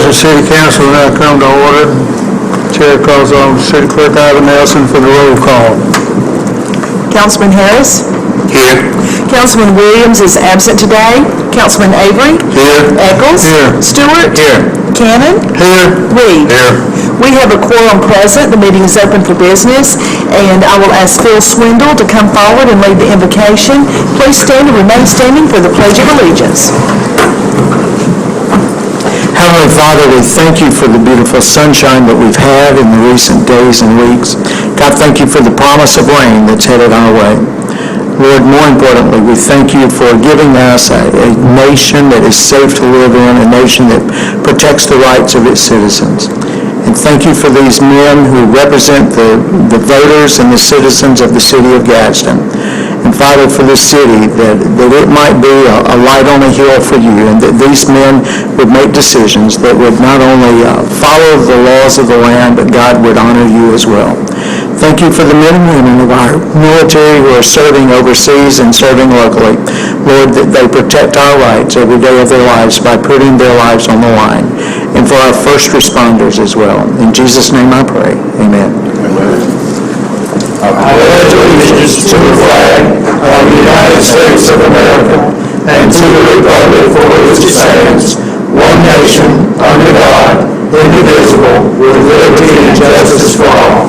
The City Council will now come to order. Chair calls on City Clerk Ivan Nelson for the roll call. Councilman Harris? Here. Councilman Williams is absent today. Councilman Avery? Here. Eccles? Here. Stewart? Here. Cannon? Here. Reed? Here. We have a quorum present. The meeting is open for business, and I will ask Phil Swindle to come forward and lead the invocation. Please stand and remain standing for the Pledge of Allegiance. Heavenly Father, we thank you for the beautiful sunshine that we've had in the recent days and weeks. God, thank you for the promise of rain that's headed our way. Lord, more importantly, we thank you for giving us a nation that is safe to live in, a nation that protects the rights of its citizens. And thank you for these men who represent the voters and the citizens of the city of Gadsden. And Father, for this city, that it might be a light on a hill for you, and that these men would make decisions that would not only follow the laws of the land, but God would honor you as well. Thank you for the men and women of our military who are serving overseas and serving locally. Lord, that they protect our rights every day of their lives by putting their lives on the line. And for our first responders as well. In Jesus' name I pray. Amen. I pledge allegiance to the flag of the United States of America and to the republic for which it stands, one nation, under God, indivisible, with liberty and justice for all.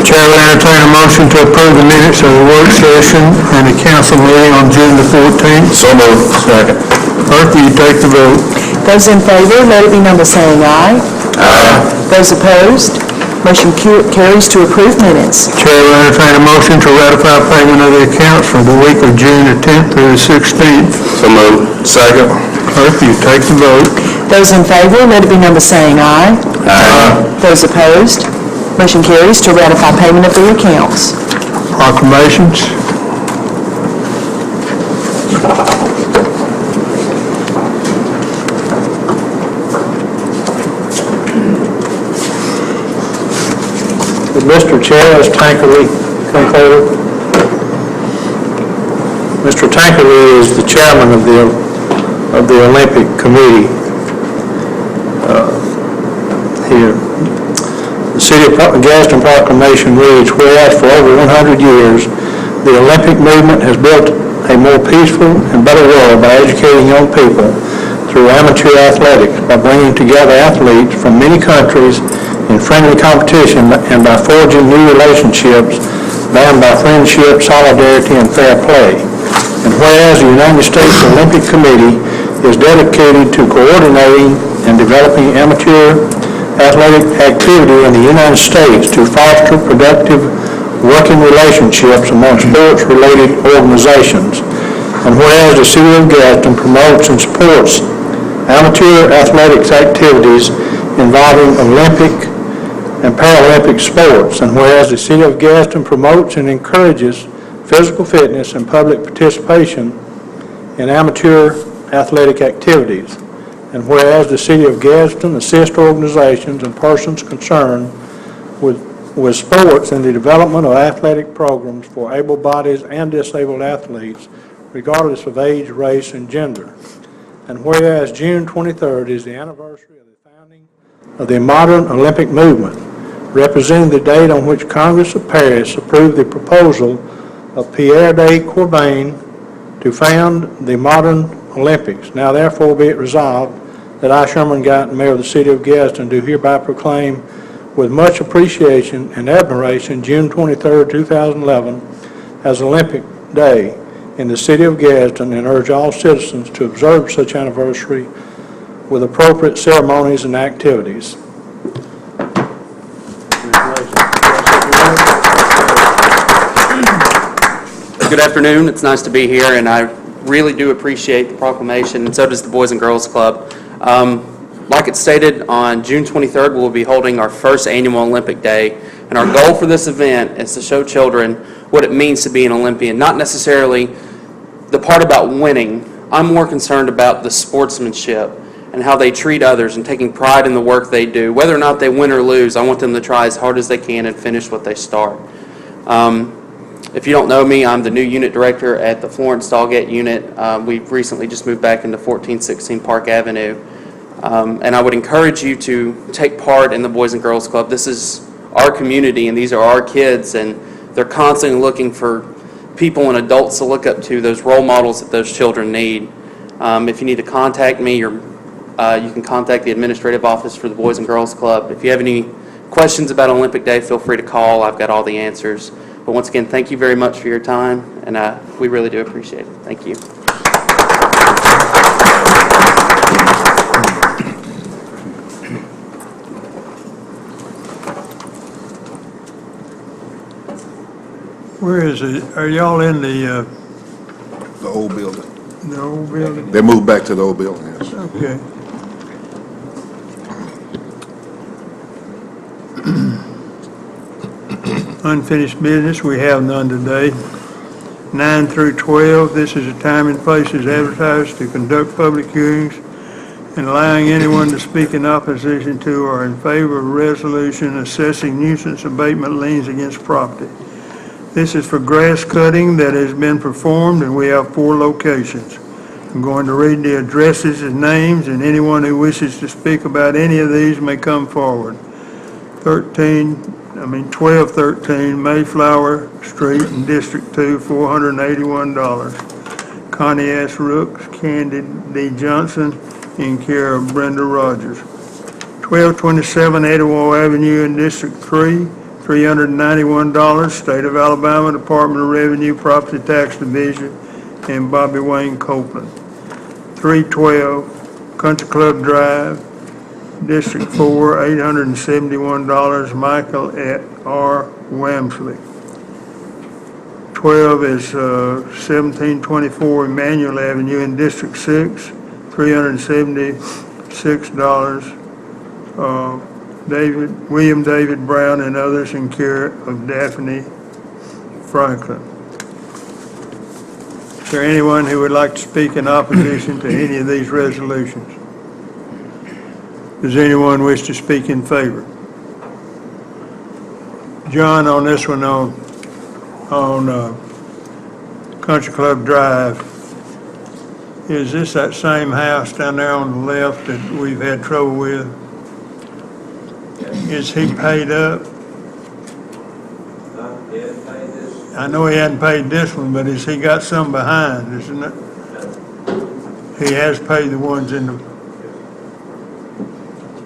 Chair will entertain a motion to approve the minutes of the work session and the council meeting on June the 14th. So moved. Second. Clerk, will you take the vote? Those in favor, let it be known by saying aye. Aye. Those opposed, motion carries to approve minutes. Chair will entertain a motion to ratify payment of the accounts for the week of June the 10th through the 16th. So moved. Second. Clerk, will you take the vote? Those in favor, let it be known by saying aye. Aye. Those opposed, motion carries to ratify payment of the accounts. Proclamations. Would Mr. Chair, as Tankerley come forward? Mr. Tankerley is the chairman of the Olympic Committee here. The City of Gadsden proclamation reads, whereas for over 100 years, the Olympic movement has built a more peaceful and better world by educating young people through amateur athletics, by bringing together athletes from many countries in friendly competition, and by forging new relationships bound by friendship, solidarity, and fair play. And whereas the United States Olympic Committee is dedicated to coordinating and developing amateur athletic activity in the United States to foster productive working relationships among sports-related organizations. And whereas the City of Gadsden promotes and supports amateur athletics activities involving Olympic and Paralympic sports, and whereas the City of Gadsden promotes and encourages physical fitness and public participation in amateur athletic activities, and whereas the City of Gadsden assists organizations and persons concerned with sports and the development of athletic programs for able-bodied and disabled athletes, regardless of age, race, and gender. And whereas June 23rd is the anniversary of the founding of the modern Olympic movement, representing the date on which Congress of Paris approved the proposal of Pierre de Coubertin to found the modern Olympics. Now therefore be it resolved that I, Sherman Guyton, Mayor of the City of Gadsden, do hereby proclaim with much appreciation and admiration June 23, 2011 as Olympic Day in the City of Gadsden, and urge all citizens to observe such anniversary with appropriate ceremonies and activities. Good afternoon. It's nice to be here, and I really do appreciate the proclamation, and so does the Boys and Girls Club. Like it stated, on June 23rd, we'll be holding our first annual Olympic Day, and our goal for this event is to show children what it means to be an Olympian, not necessarily the part about winning. I'm more concerned about the sportsmanship and how they treat others and taking pride in the work they do. Whether or not they win or lose, I want them to try as hard as they can and finish what they start. If you don't know me, I'm the new unit director at the Florence Dahlgate unit. We've recently just moved back into 1416 Park Avenue. And I would encourage you to take part in the Boys and Girls Club. This is our community, and these are our kids, and they're constantly looking for people and adults to look up to, those role models that those children need. If you need to contact me, you can contact the administrative office for the Boys and Girls Club. If you have any questions about Olympic Day, feel free to call. I've got all the answers. But once again, thank you very much for your time, and we really do appreciate it. Thank you. Where is it? Are y'all in The old building. the old building? They moved back to the old building, yes. Okay. Unfinished business, we have none today. 9 through 12, this is a time and place as advertised to conduct public hearings and allowing anyone to speak in opposition to or in favor of a resolution assessing nuisance abatement liens against property. This is for grass cutting that has been performed, and we have 4 locations. I'm going to read the addresses and names, and anyone who wishes to speak about any of these may come forward. 1213 Mayflower Street in District 2, $481. Connie S. Rooks, Candy D. Johnson, in care of Brenda Rogers. 1227 Etowah Avenue in District 3, $391, State of Alabama Department of Revenue Property Tax Division, and Bobby Wayne Copeland. 312 Country Club Drive, District 4, $871, Michael at R. Wamsley. 12 is 1724 Emmanuel Avenue in District 6, $376. William David Brown and others in care of Daphne Franklin. Is there anyone who would like to speak in opposition to any of these resolutions? Does anyone wish to speak in favor? John, on this one on Country Club Drive, is this that same house down there on the left that we've had trouble with? Is he paid up? I know he hadn't paid this one, but has he got some behind, isn't it? He has paid the ones in the...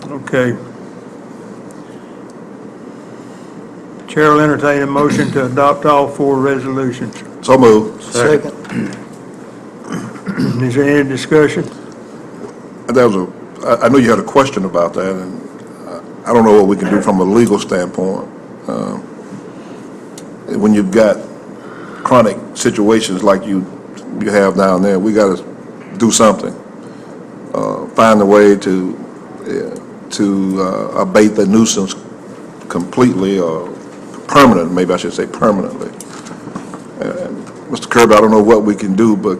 Okay. Chair will entertain a motion to adopt all 4 resolutions. So moved. Second. Is there any discussion? I know you had a question about that, and I don't know what we can do from a legal standpoint. When you've got chronic situations like you have down there, we got to do something. Find a way to abate the nuisance completely or permanent, maybe I should say permanently. Mr. Kirby, I don't know what we can do, but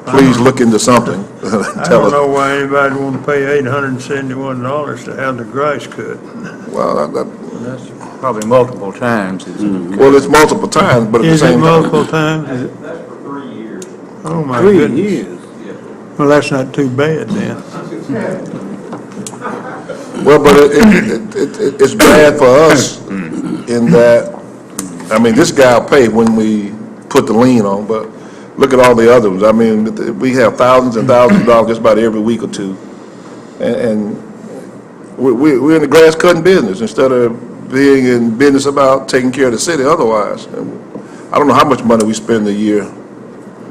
please look into something. I don't know why anybody would want to pay $871 to have the grass cut. Well, That's probably multiple times. well, it's multiple times, but at the Is it same time. multiple times? Is it- That's for 3 years. Oh, my 3 goodness. years. Well, that's not too bad then. Well, but it's bad for us in that, I mean, this guy will pay when we put the lien on, but look at all the other ones. I mean, we have thousands and thousands of dollars just about every week or two. And we're in the grass cutting business instead of being in business about taking care of the city otherwise. I don't know how much money we spend a year.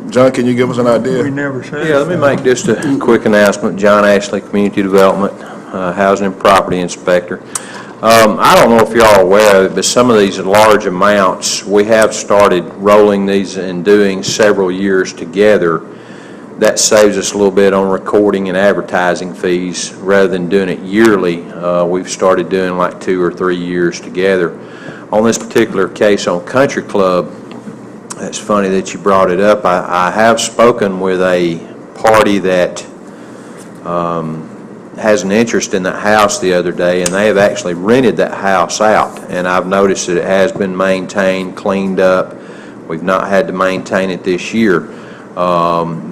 John, can you give us an We idea? never said. Yeah, let me make just a quick announcement. John Ashley, Community Development, Housing and Property Inspector. I don't know if you're all aware of it, but some of these large amounts, we have started rolling these and doing several years together. That saves us a little bit on recording and advertising fees rather than doing it yearly. We've started doing like 2 or 3 years together. On this particular case on Country Club, it's funny that you brought it up. I have spoken with a party that has an interest in that house the other day, and they have actually rented that house out. And I've noticed that it has been maintained, cleaned up. We've not had to maintain it this year.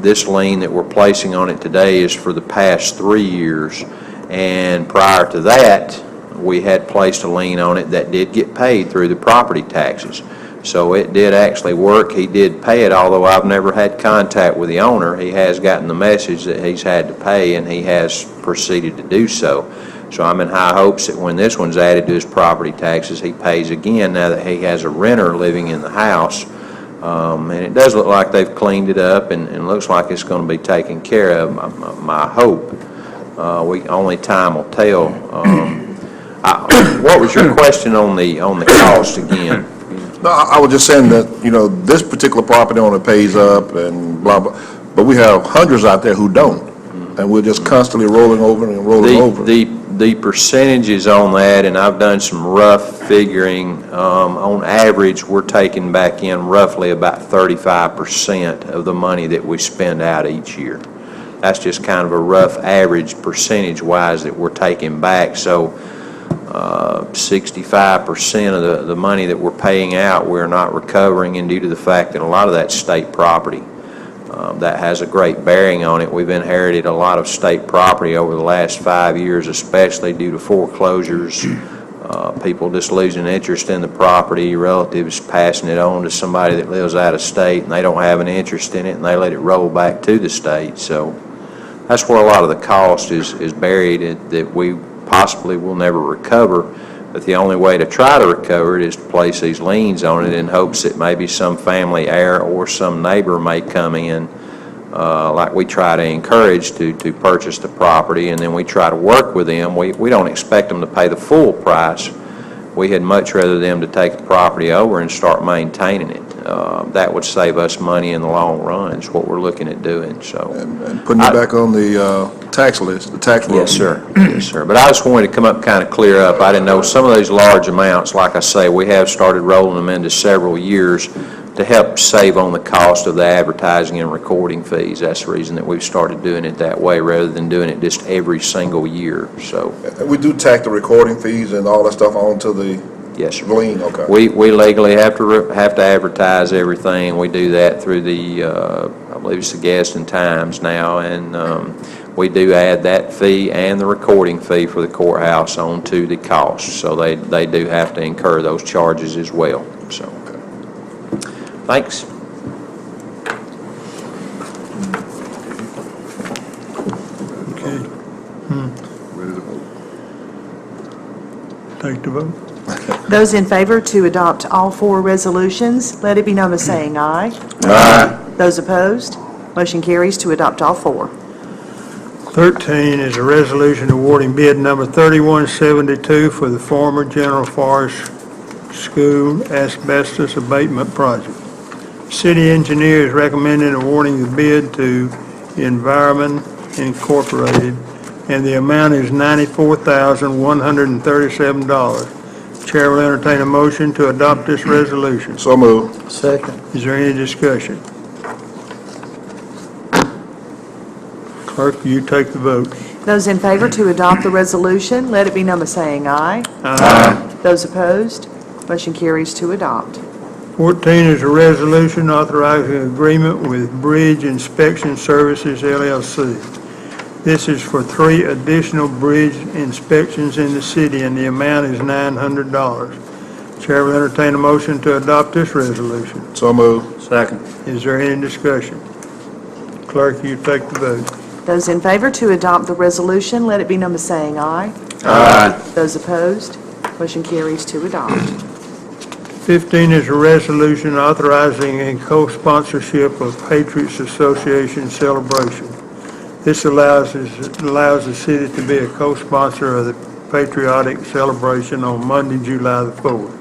This lien that we're placing on it today is for the past 3 years. And prior to that, we had placed a lien on it that did get paid through the property taxes. So it did actually work. He did pay it, although I've never had contact with the owner. He has gotten the message that he's had to pay, and he has proceeded to do so. So I'm in high hopes that when this one's added to his property taxes, he pays again now that he has a renter living in the house. And it does look like they've cleaned it up, and looks like it's going to be taken care of. My hope. Only time will tell. What was your question on the cost again? No, I was just saying that, this particular property owner pays up and blah, blah, but we have hundreds out there who don't, and we're just constantly rolling over and rolling over. The percentages on that, and I've done some rough figuring, on average, we're taking back in roughly about 35% of the money that we spend out each year. That's just kind of a rough average percentage-wise that we're taking back. So 65% of the money that we're paying out, we're not recovering, and due to the fact that a lot of that's state property, that has a great bearing on it. We've inherited a lot of state property over the last 5 years, especially due to foreclosures, people just losing interest in the property, relatives passing it on to somebody that lives out of state, and they don't have an interest in it, and they let it roll back to the state. So that's where a lot of the cost is buried, that we possibly will never recover. But the only way to try to recover it is to place these liens on it in hopes that maybe some family heir or some neighbor may come in, like we try to encourage to purchase the property, and then we try to work with them. We don't expect them to pay the full price. We had much rather them to take the property over and start maintaining it. That would save us money in the long run, is what we're looking at doing. So, And putting it back on the tax list, the tax roll. yes, sir. Yes, sir. But I just wanted to come up and kind of clear up. I didn't know some of these large amounts, like I say, we have started rolling them into several years to help save on the cost of the advertising and recording fees. That's the reason that we've started doing it that way rather than doing it just every single year. So, And we do tack the recording fees and all that stuff onto the yes, sir. lien, okay. We legally have to advertise everything. We do that through the, I believe it's the Gadsden Times now, and we do add that fee and the recording fee for the courthouse onto the cost. So they do have to incur those charges as well. So, thanks. Okay. Ready to vote? Take the vote. Those in favor to adopt all 4 resolutions, let it be known by saying aye. Aye. Those opposed, motion carries to adopt all 4. 13 is a resolution awarding bid number 3172 for the former General Forest School asbestos abatement project. City engineer is recommending awarding the bid to Environment Incorporated, and the amount is $94,137. Chair will entertain a motion to adopt this resolution. So moved. Second. Is there any discussion? Clerk, will you take the vote? Those in favor to adopt the resolution, let it be known by saying aye. Aye. Those opposed, motion carries to adopt. 14 is a resolution authorizing an agreement with Bridge Inspection Services, LLC. This is for 3 additional bridge inspections in the city, and the amount is $900. Chair will entertain a motion to adopt this resolution. So moved. Second. Is there any discussion? Clerk, you take the vote. Those in favor to adopt the resolution, let it be known by saying aye. Aye. Those opposed, motion carries to adopt. 15 is a resolution authorizing a co-sponsorship of Patriots Association celebration. This allows the city to be a co-sponsor of the patriotic celebration on Monday, July the 4th.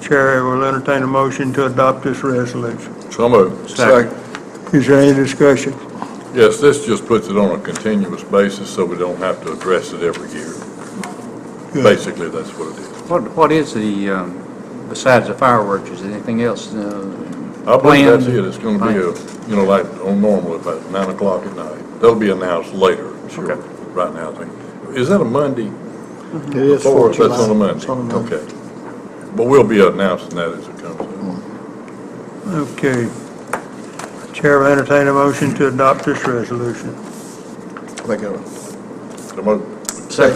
Chair will entertain a motion to adopt this resolution. So moved. Second. Is there any discussion? Yes, this just puts it on a continuous basis so we don't have to address it every year. Good. Basically, that's what it is. What is the, besides the fireworks, is there anything else? I believe that's planned? it. It's going to be like on normal, about 9 o'clock at night. That'll be announced later, sure. Okay. Right now, I think is that a Monday? It is Or 4th of that's July. on a Monday? It's on a Monday. Okay. But we'll be announcing that as it comes up. Okay. Chair will entertain a motion to adopt this resolution. Come on. Take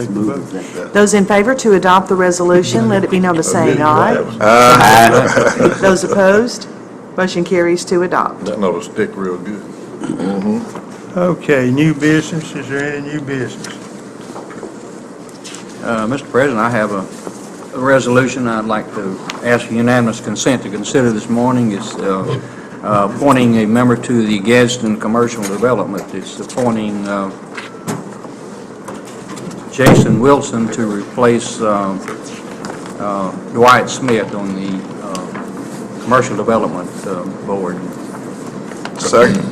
the vote. Those in favor to adopt the resolution, let it be known by saying aye. Those opposed, motion carries to adopt. That ought to stick real good. Okay, new business. Is there any new business? Mr. President, I have a resolution I'd like to ask for unanimous consent to consider this morning. It's appointing a member to the Gadsden Commercial Development. It's appointing Jason Wilson to replace Dwight Smith on the Commercial Development Board. Second.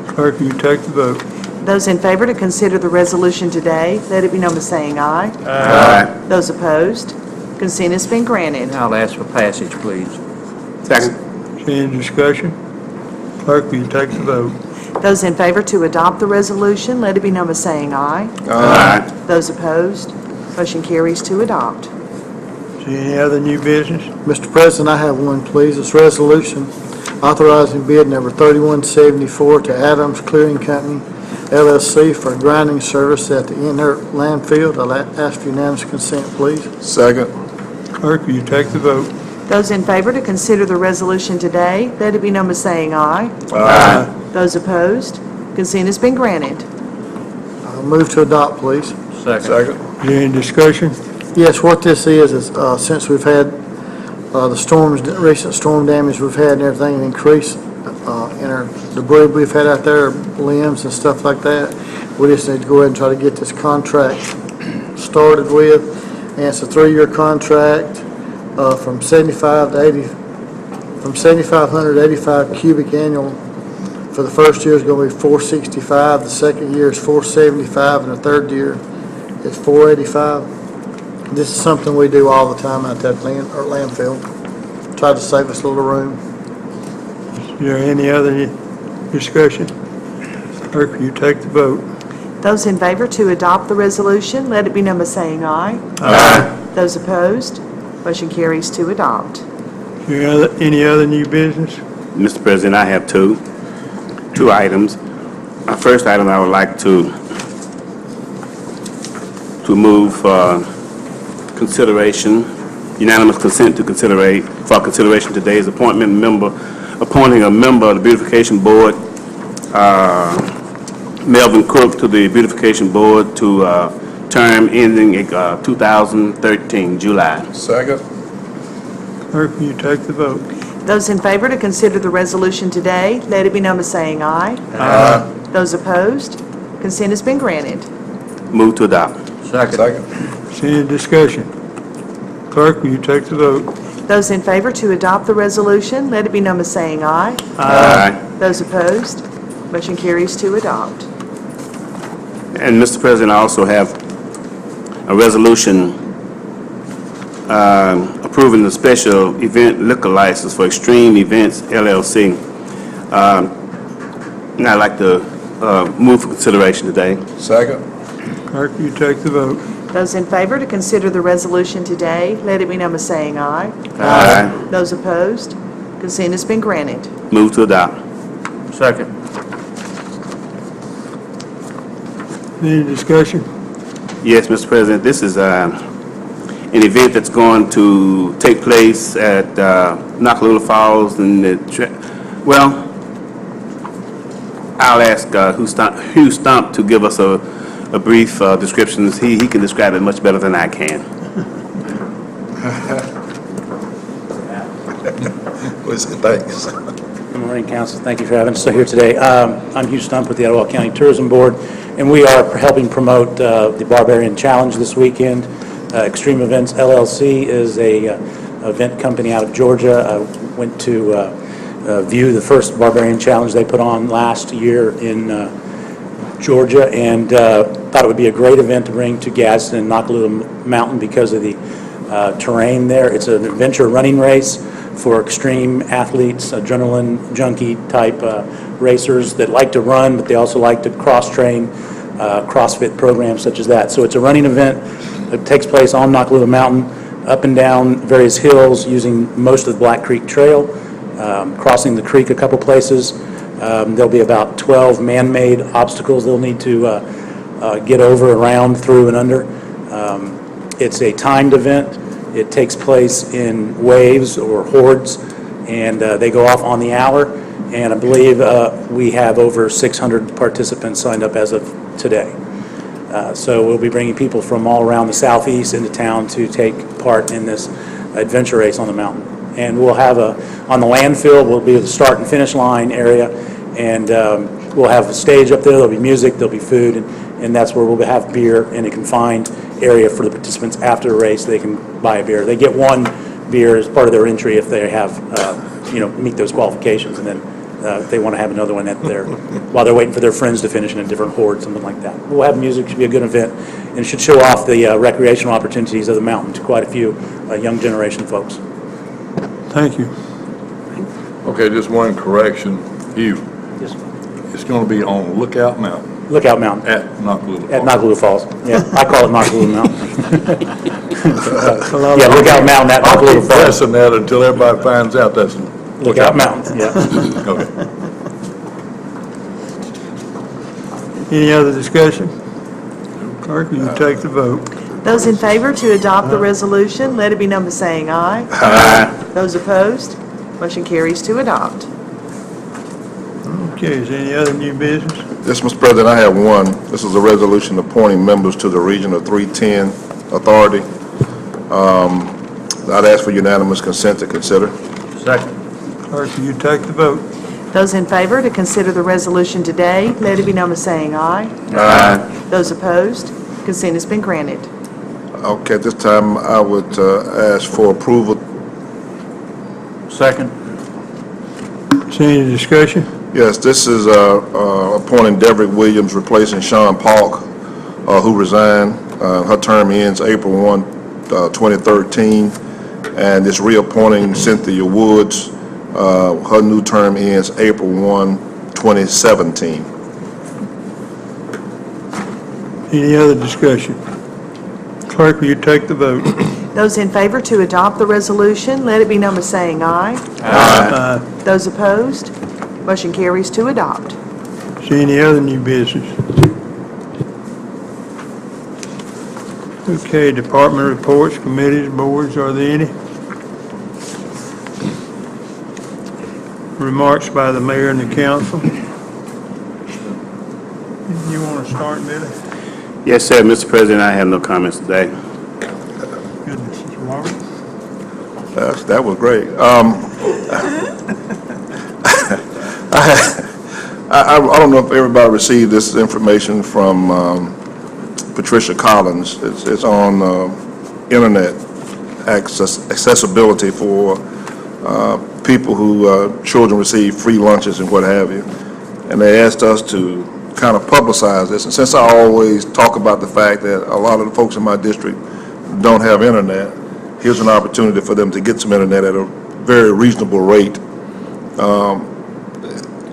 Clerk, will you take the vote? Those in favor to consider the resolution today, let it be known by saying aye. Aye. Those opposed, consent has been granted. I'll ask for passage, please. Second. Is there any discussion? Clerk, will you take the vote? Those in favor to adopt the resolution, let it be known by saying aye. Aye. Those opposed, motion carries to adopt. Is there any other new business? Mr. President, I have one, please. It's resolution authorizing bid number 3174 to Adams Clearing Company, LLC, for grinding service at the inert landfill. I'll ask for unanimous consent, please. Second. Clerk, will you take the vote? Those in favor to consider the resolution today, let it be known by saying aye. Aye. Those opposed, consent has been granted. I'll move to adopt, please. Second. Is there any discussion? Yes, what this is since we've had the storms, recent storm damage we've had and everything, and increase in our debris we've had out there, limbs and stuff like that, we just need to go ahead and try to get this contract started with. And it's a 3-year contract from 7,500 to 85 cubic annual. For the first year is going to be 465, the second year is 475, and the third year is 485. This is something we do all the time out there at landfill. Try to save us a little room. Is there any other discussion? Clerk, will you take the vote? Those in favor to adopt the resolution, let it be known by saying aye. Aye. Those opposed, motion carries to adopt. Is there any other new business? Mr. President, I have two items. My first item, I would like to move consideration, unanimous consent to for consideration today's appointing a member of the Beautification Board, Melvin Cook, to the Beautification Board to term ending 2013, July. Second. Clerk, will you take the vote? Those in favor to consider the resolution today, let it be known by saying aye. Aye. Those opposed, consent has been granted. Move to adopt. Second. Is there any discussion? Clerk, will you take the vote? Those in favor to adopt the resolution, let it be known by saying aye. Aye. Those opposed, motion carries to adopt. And, Mr. President, I also have a resolution approving the special event liquor license for Extreme Events LLC. And I'd like to move for consideration today. Second. Clerk, will you take the vote? Those in favor to consider the resolution today, let it be known by saying aye. Aye. Those opposed, consent has been granted. Move to adopt. Second. Any discussion? Yes, Mr. President, this is an event that's going to take place at Nakalula Falls, and I'll ask Hugh Stump to give us a brief description. He can describe it much better than I can. Thanks. Good morning, Council. Thank you for having us here today. I'm Hugh Stump with the Etowah County Tourism Board, and we are helping promote the Barbarian Challenge this weekend. Extreme Events LLC is a event company out of Georgia. I went to view the first Barbarian Challenge they put on last year in Georgia, and thought it would be a great event to bring to Gadsden and Nakalula Mountain because of the terrain there. It's an adventure running race for extreme athletes, adrenaline junkie type racers that like to run, but they also like to cross-train CrossFit programs such as that. So it's a running event. It takes place on Nakalula Mountain, up and down various hills using most of the Black Creek Trail, crossing the creek a couple places. There'll be about 12 man-made obstacles they'll need to get over, around, through, and under. It's a timed event. It takes place in waves or hordes, and they go off on the hour. And I believe we have over 600 participants signed up as of today. So we'll be bringing people from all around the southeast into town to take part in this adventure race on the mountain. And we'll have on the landfill, we'll be at the start and finish line area, and we'll have a stage up there. There'll be music, there'll be food, and that's where we'll have beer in a confined area for the participants. After the race, they can buy a beer. They get one beer as part of their entry if they have, meet those qualifications, and then if they want to have another one while they're waiting for their friends to finish in a different horde, something like that. We'll have music, should be a good event, and it should show off the recreational opportunities of the mountain to quite a few young generation folks. Thank you. Okay, just one correction. Hugh, Yes. it's going to be on Lookout Mountain Lookout Mountain. at Nakalula Falls. At Nakalula Falls. Yeah, I call it Nakalula Mountain. Yeah, Lookout Mountain at I'll Nakalula keep Falls. pressing that until everybody finds out that's Lookout Mountain, yeah. Okay. Any other discussion? Clerk, will you take the vote? Those in favor to adopt the resolution, let it be known by saying aye. Aye. Those opposed, motion carries to adopt. Okay, is there any other new business? Yes, Mr. President, I have one. This is a resolution appointing members to the Regional 310 Authority. I'd ask for unanimous consent to consider. Second. Clerk, will you take the vote? Those in favor to consider the resolution today, let it be known by saying aye. Aye. Those opposed, consent has been granted. Okay, at this time, I would ask for approval. Second. Is there any discussion? Yes, this is appointing Devrick Williams, replacing Sean Polk, who resigned. Her term ends April 1, 2013, and it's reappointing Cynthia Woods. Her new term ends April 1, 2017. Any other discussion? Clerk, will you take the vote? Those in favor to adopt the resolution, let it be known by saying aye. Aye. Those opposed, motion carries to adopt. Is there any other new business? Okay, department reports, committees, boards, are there any? Remarks by the mayor and the council? You want to start, Billy? Yes, sir, Mr. President, I have no comments today. Goodness, Mr. Robert? That was great. I don't know if everybody received this information from Patricia Collins. It's on internet accessibility for people who children receive free lunches and what have you. And they asked us to kind of publicize this. And since I always talk about the fact that a lot of the folks in my district don't have internet, here's an opportunity for them to get some internet at a very reasonable rate.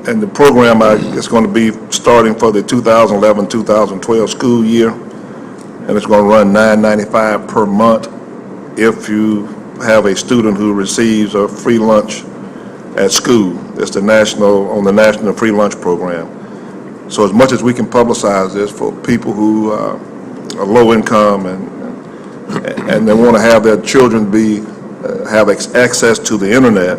And the program is going to be starting for the 2011-2012 school year, and it's going to run $9.95 per month if you have a student who receives a free lunch at school. It's the national free lunch program. So as much as we can publicize this for people who are low income and they want to have their children have access to the internet,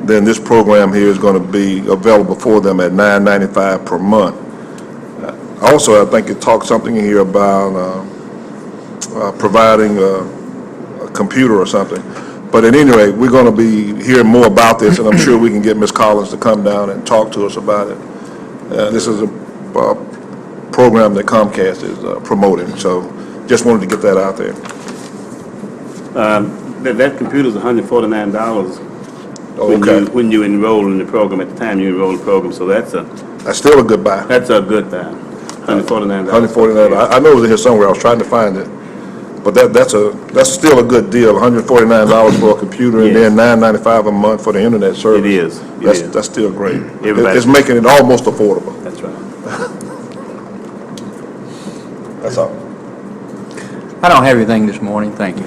then this program here is going to be available for them at $9.95 per month. Also, I think it talks something in here about providing a computer or something. But at any rate, we're going to be hearing more about this, and I'm sure we can get Ms. Collins to come down and talk to us about it. This is a program that Comcast is promoting, so just wanted to get that out there. That computer's $149 Okay. when you enroll in the program, at the time you enroll in the program, so that's still a good buy. That's a good buy. $149. $149. I know it was in here somewhere. I was trying to find it. But that's still a good deal, $149 for a computer and then $9.95 a month for the internet service. It is. That's still great. Everybody- It's making it almost affordable. That's right. That's all. I don't have anything this morning, thank you.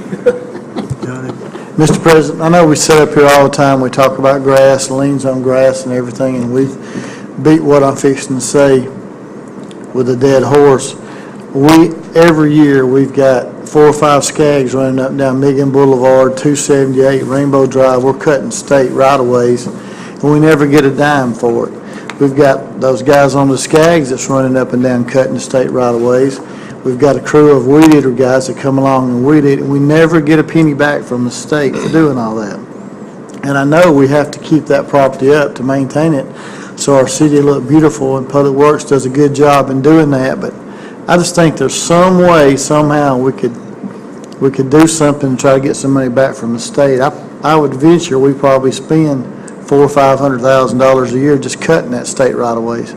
Johnny? Mr. President, I know we sit up here all the time, we talk about grass, liens on grass and everything, and we beat what I'm fixing to say with a dead horse. Every year, we've got 4 or 5 skags running up and down Michigan Boulevard, 278 Rainbow Drive. We're cutting state right-of-ways, and we never get a dime for it. We've got those guys on the skags that's running up and down cutting the state right-of-ways. We've got a crew of weed eater guys that come along and weed eat, and we never get a penny back from the state for doing all that. And I know we have to keep that property up to maintain it, so our city look beautiful, and Public Works does a good job in doing that, but I just think there's some way, somehow, we could do something and try to get some money back from the state. I would venture we probably spend $400,000 or $500,000 a year just cutting that state right-of-ways.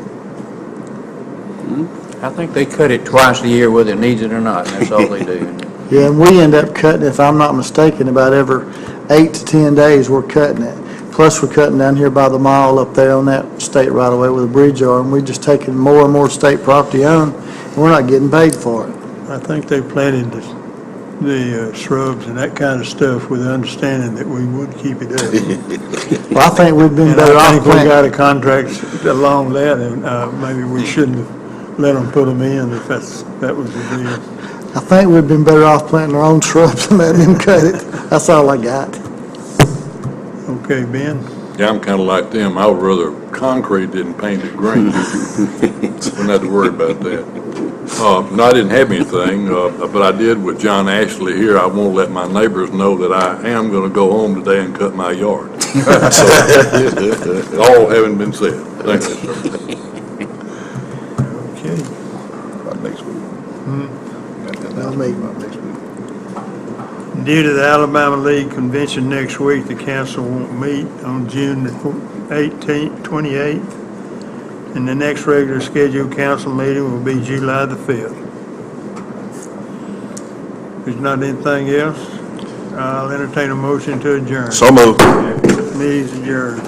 I think they cut it twice a year whether it needs it or not, and that's all they do. Yeah, and we end up cutting, if I'm not mistaken, about every 8 to 10 days, we're cutting it. Plus, we're cutting down here by the mall up there on that state right-of-way with a bridge arm. We're just taking more and more state property owned, and we're not getting paid for it. I think they planted the shrubs and that kind of stuff with the understanding that we would keep it up. Well, I think we've been And better I off think we planting. got a contract along that, and maybe we shouldn't have let them put them in if that was the deal. I think we've been better off planting our own shrubs and letting them cut it. That's all I got. Okay, Ben? Yeah, I'm kind of like them. I would rather concrete than painted green. Wouldn't have to worry about that. No, I didn't have anything, but I did with John Ashley here. I want to let my neighbors know that I am going to go home today and cut my yard. So, all having been said. Thank you, sir. Okay. About next week. I'll make Next week. Due to the Alabama League Convention next week, the council won't meet on June the 28th, and the next regular scheduled council meeting will be July the 5th. If there's not anything else, I'll entertain a motion to adjourn. So moved. Meeting's adjourned.